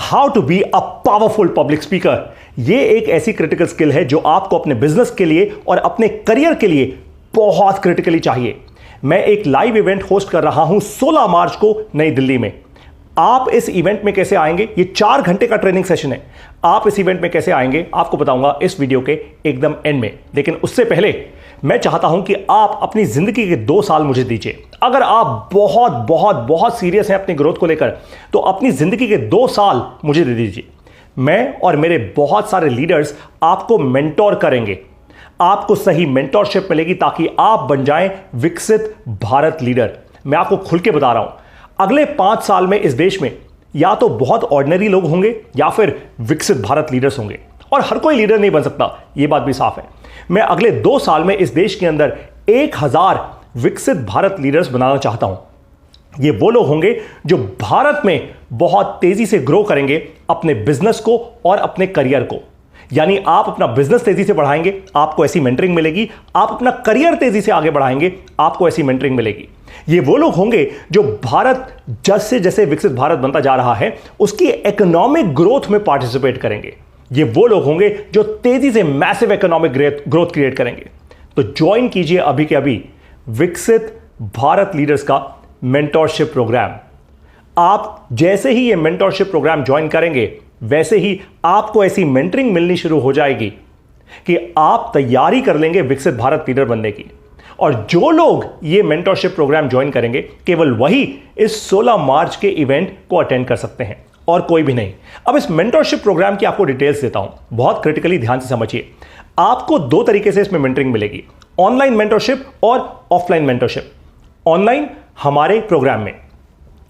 How to be a powerful public speaker. यह एक ऐसी क्रिटिकल स्किल है जो आपको अपने बिजनेस के लिए और अपने करियर के लिए बहुत क्रिटिकली चाहिए। मैं एक लाइव इवेंट होस्ट कर रहा हूं 16 मार्च को नई दिल्ली में। आप इस इवेंट में कैसे आएंगे, ये 4 घंटे का ट्रेनिंग सेशन है। आप इस इवेंट में कैसे आएंगे आपको बताऊंगा इस वीडियो के एकदम एंड में। लेकिन उससे पहले मैं चाहता हूं कि आप अपनी जिंदगी के 2 साल मुझे दीजिए। अगर आप बहुत बहुत बहुत सीरियस हैं अपनी ग्रोथ को लेकर, तो अपनी जिंदगी के 2 साल मुझे दे दीजिए। मैं और मेरे बहुत सारे लीडर्स आपको मेंटोर करेंगे, आपको सही मेंटोरशिप मिलेगी ताकि आप बन जाएं विकसित भारत लीडर। मैं आपको खुल के बता रहा हूं, अगले 5 साल में इस देश में या तो बहुत ऑर्डिनरी लोग होंगे या फिर विकसित भारत लीडर्स होंगे। और हर कोई लीडर नहीं बन सकता, यह बात भी साफ है। मैं अगले 2 साल में इस देश के अंदर 1000 विकसित भारत लीडर्स बनाना चाहता हूं। ये वो लोग होंगे जो भारत में बहुत तेजी से ग्रो करेंगे अपने बिजनेस को और अपने करियर को। यानी आप अपना बिजनेस तेजी से बढ़ाएंगे, आपको ऐसी मेंटरिंग मिलेगी। आप अपना करियर तेजी से आगे बढ़ाएंगे, आपको ऐसी मेंटरिंग मिलेगी। ये वो लोग होंगे जो भारत जैसे जैसे विकसित भारत बनता जा रहा है उसकी इकोनॉमिक ग्रोथ में पार्टिसिपेट करेंगे। ये वो लोग होंगे जो तेजी से मैसिव इकोनॉमिक ग्रोथ क्रिएट करेंगे। तो ज्वाइन कीजिए अभी के अभी विकसित भारत लीडर्स का मेंटोरशिप प्रोग्राम। आप जैसे ही ये मेंटोरशिप प्रोग्राम ज्वाइन करेंगे वैसे ही आपको ऐसी मेंटरिंग मिलनी शुरू हो जाएगी कि आप तैयारी कर लेंगे विकसित भारत लीडर बनने की। और जो लोग ये मेंटोरशिप प्रोग्राम ज्वाइन करेंगे केवल वही इस 16 मार्च के इवेंट को अटेंड कर सकते हैं और कोई भी नहीं। अब इस मेंटोरशिप प्रोग्राम की आपको डिटेल्स देता हूं, बहुत क्रिटिकली ध्यान से समझिए। आपको 2 तरीके से इसमें मेंटरिंग मिलेगी, ऑनलाइन मेंटोरशिप और ऑफलाइन मेंटोरशिप। ऑनलाइन हमारे प्रोग्राम में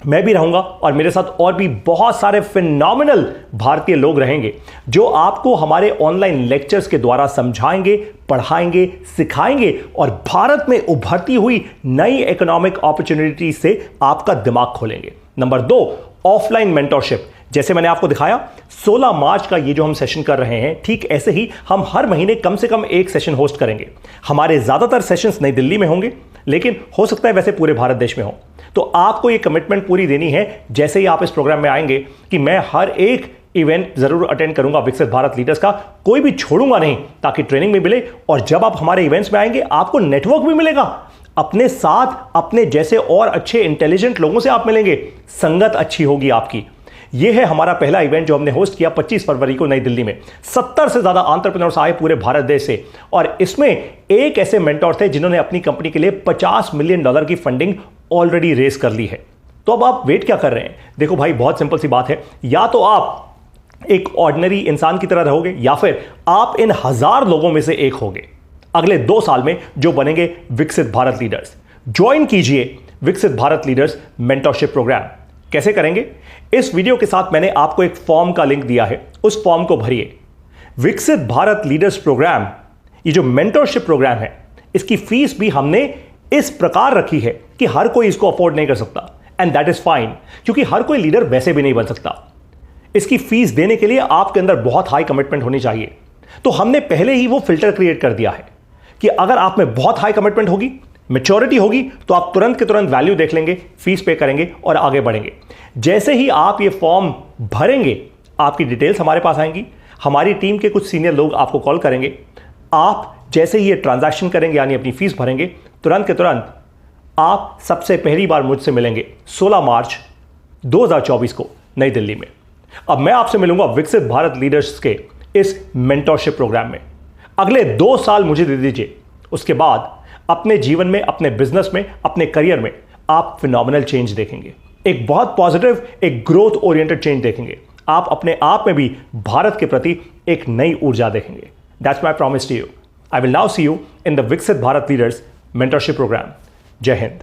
मैं भी रहूंगा और मेरे साथ और भी बहुत सारे फिनोमिनल भारतीय लोग रहेंगे जो आपको हमारे ऑनलाइन लेक्चर्स के द्वारा समझाएंगे, पढ़ाएंगे, सिखाएंगे और भारत में उभरती हुई नई इकोनॉमिक अपॉर्चुनिटी से आपका दिमाग खोलेंगे। Number 2, offline mentorship. जैसे मैंने आपको दिखाया 16 मार्च का ये जो हम सेशन कर रहे हैं, ठीक ऐसे ही हम हर महीने कम से कम 1 सेशन होस्ट करेंगे। हमारे ज्यादातर सेशंस नई दिल्ली में होंगे, लेकिन हो सकता है वैसे पूरे भारत देश में हो। तो आपको ये कमिटमेंट पूरी देनी है जैसे ही आप इस प्रोग्राम में आएंगे कि मैं हर एक इवेंट जरूर अटेंड करूंगा विकसित भारत लीडर्स का, कोई भी छोड़ूंगा नहीं, ताकि ट्रेनिंग भी मिले। और जब आप हमारे इवेंट्स में आएंगे आपको नेटवर्क भी मिलेगा, अपने साथ अपने जैसे और अच्छे इंटेलिजेंट लोगों से आप मिलेंगे, संगत अच्छी होगी आपकी। यह है हमारा पहला इवेंट जो हमने होस्ट किया 25 फरवरी को नई दिल्ली में। 70 से ज्यादा एंटरप्रेन्योर्स आए पूरे भारत देश से, और इसमें एक ऐसे मेंटोर थे जिन्होंने अपनी कंपनी के लिए $50 मिलियन की फंडिंग ऑलरेडी रेस कर ली है। तो अब आप वेट क्या कर रहे हैं? देखो भाई, बहुत सिंपल सी बात है, या तो आप एक ऑर्डिनरी इंसान की तरह रहोगे या फिर आप इन 1000 लोगों में से एक होगे अगले 2 साल में जो बनेंगे विकसित भारत लीडर्स। ज्वाइन कीजिए विकसित भारत लीडर्स मेंटोरशिप प्रोग्राम। कैसे करेंगे? इस वीडियो के साथ मैंने आपको एक फॉर्म का लिंक दिया है, उस फॉर्म को भरिए। विकसित भारत लीडर्स प्रोग्राम, ये जो मेंटोरशिप प्रोग्राम है, इसकी फीस भी हमने इस प्रकार रखी है कि हर कोई इसको अफोर्ड नहीं कर सकता, एंड दैट इज फाइन, क्योंकि हर कोई लीडर वैसे भी नहीं बन सकता। इसकी फीस देने के लिए आपके अंदर बहुत हाई कमिटमेंट होनी चाहिए। तो हमने पहले ही वो फिल्टर क्रिएट कर दिया है कि अगर आप में बहुत हाई कमिटमेंट होगी, मैच्योरिटी होगी, तो आप तुरंत के तुरंत वैल्यू देख लेंगे, फीस पे करेंगे और आगे बढ़ेंगे। जैसे ही आप ये फॉर्म भरेंगे आपकी डिटेल्स हमारे पास आएंगी, हमारी टीम के कुछ सीनियर लोग आपको कॉल करेंगे। आप जैसे ही ये ट्रांजैक्शन करेंगे यानी अपनी फीस भरेंगे, तुरंत के तुरंत आप सबसे पहली बार मुझसे मिलेंगे 16 मार्च 2024 को नई दिल्ली में। अब मैं आपसे मिलूंगा विकसित भारत लीडर्स के इस मेंटोरशिप प्रोग्राम में। अगले 2 साल मुझे दे दीजिए, उसके बाद अपने जीवन में, अपने बिजनेस में, अपने करियर में आप फिनोमिनल चेंज देखेंगे। एक बहुत पॉजिटिव, एक ग्रोथ ओरिएंटेड चेंज देखेंगे। आप अपने आप में भी भारत के प्रति एक नई ऊर्जा देखेंगे। That's my promise to you. I will now see you in the Viksit Bharat leaders mentorship programme. जय हिंद।